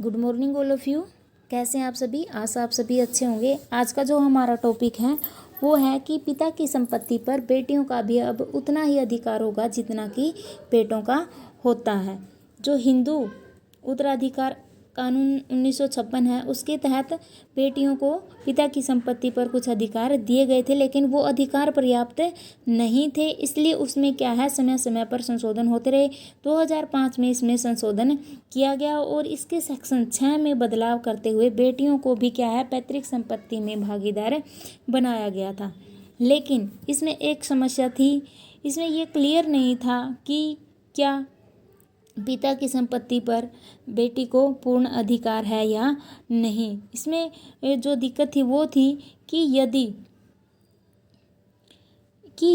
Good morning all of you. कैसे हैं आप सभी? आशा आप सभी अच्छे होंगे। आज का जो हमारा टॉपिक है वो है कि पिता की संपत्ति पर बेटियों का भी अब उतना ही अधिकार होगा जितना कि बेटों का होता है। जो हिंदू उत्तराधिकार कानून 1956 है उसके तहत बेटियों को पिता की संपत्ति पर कुछ अधिकार दिए गए थे, लेकिन वो अधिकार पर्याप्त नहीं थे, इसलिए उसमें क्या है समय समय पर संशोधन होते रहे। 2005 में इसमें संशोधन किया गया और इसके सेक्शन 6 में बदलाव करते हुए बेटियों को भी क्या है पैतृक संपत्ति में भागीदार बनाया गया था। लेकिन इसमें एक समस्या थी, इसमें ये क्लियर नहीं था कि क्या पिता की संपत्ति पर बेटी को पूर्ण अधिकार है या नहीं। इसमें जो दिक्कत थी वो थी कि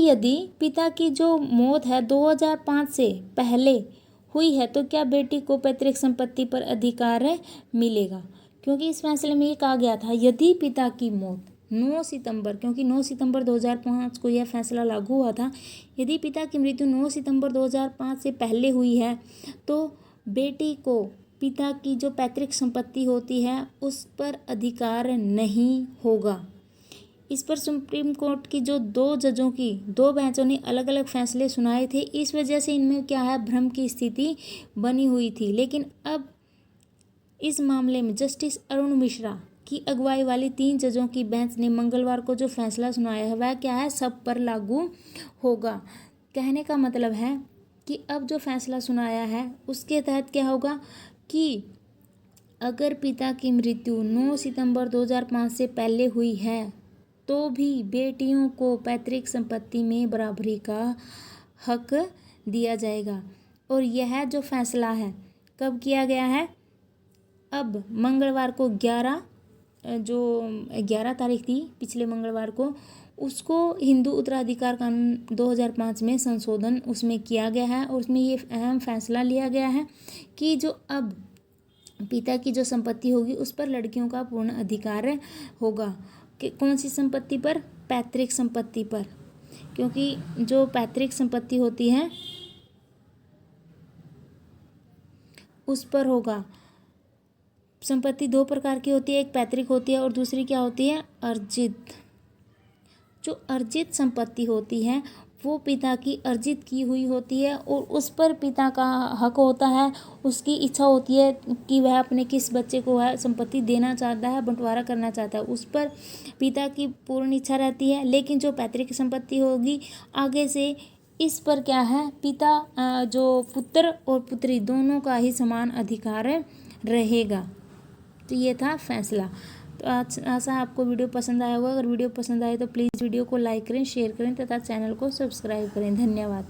यदि पिता की जो मौत है 2005 से पहले हुई है तो क्या बेटी को पैतृक संपत्ति पर अधिकार मिलेगा। क्योंकि इस फैसले में ये कहा गया था यदि पिता की मौत 9 सितंबर, क्योंकि 9 सितंबर 2005 को यह फैसला लागू हुआ था, यदि पिता की मृत्यु 9 सितंबर 2005 से पहले हुई है तो बेटी को पिता की जो पैतृक संपत्ति होती है उस पर अधिकार नहीं होगा। इस पर सुप्रीम कोर्ट की जो दो बेंचों ने अलग अलग फैसले सुनाए थे, इस वजह से इनमें क्या है भ्रम की स्थिति बनी हुई थी। लेकिन अब इस मामले में जस्टिस अरुण मिश्रा की अगुवाई वाली 3 जजों की बेंच ने मंगलवार को जो फैसला सुनाया है वह क्या है सब पर लागू होगा। कहने का मतलब है कि अब जो फैसला सुनाया है उसके तहत क्या होगा कि अगर पिता की मृत्यु 9 सितंबर 2005 से पहले हुई है तो भी बेटियों को पैतृक संपत्ति में बराबरी का हक दिया जाएगा। और यह जो फैसला है कब किया गया है, अब मंगलवार को 11 तारीख थी पिछले मंगलवार को, उसको हिंदू उत्तराधिकार कानून 2005 में संशोधन उसमें किया गया है और उसमें ये अहम फैसला लिया गया है कि जो अब पिता की जो संपत्ति होगी उस पर लड़कियों का पूर्ण अधिकार होगा। कौन सी संपत्ति पर? पैतृक संपत्ति पर। क्योंकि जो पैतृक संपत्ति होती है उस पर होगा। संपत्ति 2 प्रकार की होती है, एक पैतृक होती है और दूसरी क्या होती है अर्जित। जो अर्जित संपत्ति होती है वो पिता की अर्जित की हुई होती है और उस पर पिता का हक होता है। उसकी इच्छा होती है कि वह अपने किस बच्चे को वह संपत्ति देना चाहता है, बंटवारा करना चाहता है, उस पर पिता की पूर्ण इच्छा रहती है। लेकिन जो पैतृक संपत्ति होगी आगे से इस पर क्या है पिता जो पुत्र और पुत्री दोनों का ही समान अधिकार रहेगा। तो ये था फैसला। तो आशा आपको वीडियो पसंद आया होगा। अगर वीडियो पसंद आए तो प्लीज़ वीडियो को लाइक करें, शेयर करें तथा चैनल को सब्सक्राइब करें। धन्यवाद।